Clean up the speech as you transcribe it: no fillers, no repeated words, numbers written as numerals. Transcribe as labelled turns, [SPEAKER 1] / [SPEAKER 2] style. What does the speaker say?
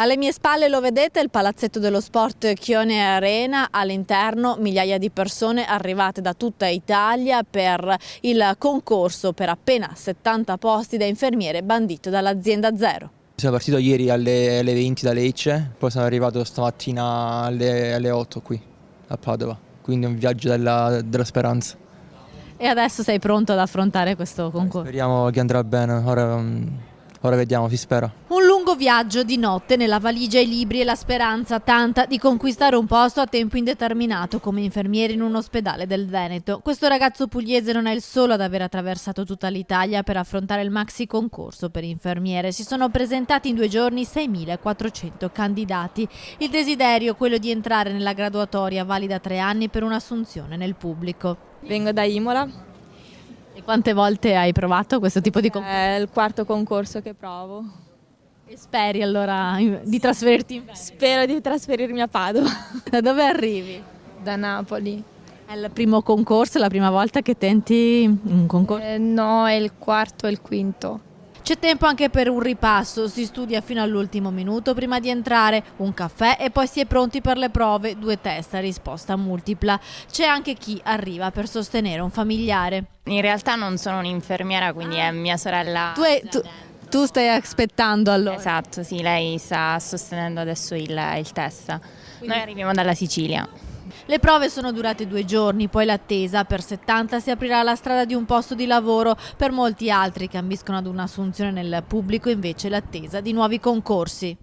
[SPEAKER 1] Alle mie spalle lo vedete, il palazzetto dello sport Chione Arena, all'interno migliaia di persone arrivate da tutta Italia per il concorso per appena 70 posti da infermiere bandito dall'azienda Zero.
[SPEAKER 2] Sono partito ieri alle 20 da Lecce, poi sono arrivato stamattina alle 8 qui a Padova, quindi è un viaggio della speranza.
[SPEAKER 1] E adesso sei pronto ad affrontare questo concorso?
[SPEAKER 2] Speriamo che andrà bene, ora vediamo, si spera.
[SPEAKER 1] Un lungo viaggio di notte, nella valigia i libri e la speranza tanta di conquistare un posto a tempo indeterminato come infermiere in un ospedale del Veneto. Questo ragazzo pugliese non è il solo ad aver attraversato tutta l'Italia per affrontare il maxi concorso per infermiere. Si sono presentati in 2 giorni 6.400 candidati. Il desiderio è quello di entrare nella graduatoria valida 3 anni per un'assunzione nel pubblico.
[SPEAKER 3] Vengo da Imola.
[SPEAKER 1] E quante volte hai provato questo tipo di concorso?
[SPEAKER 3] È il 4º concorso che provo.
[SPEAKER 1] E speri allora di trasferirti in Veneto?
[SPEAKER 3] Spero di trasferirmi a Padova.
[SPEAKER 1] Da dove arrivi?
[SPEAKER 3] Da Napoli.
[SPEAKER 1] È il primo concorso, è la prima volta che tenti un concorso?
[SPEAKER 3] No, è il 4º e il 5º.
[SPEAKER 1] C'è tempo anche per un ripasso, si studia fino all'ultimo minuto prima di entrare, un caffè e poi si è pronti per le prove, 2 test a risposta multipla. C'è anche chi arriva per sostenere un familiare.
[SPEAKER 4] In realtà non sono un'infermiera, quindi è mia sorella.
[SPEAKER 1] Tu stai aspettando allora?
[SPEAKER 4] Esatto, sì, lei sta sostenendo adesso il test. Noi arriviamo dalla Sicilia.
[SPEAKER 1] Le prove sono durate 2 giorni, poi l'attesa. Per 70 si aprirà la strada di un posto di lavoro, per molti altri che ambiscono ad un'assunzione nel pubblico invece l'attesa di nuovi concorsi.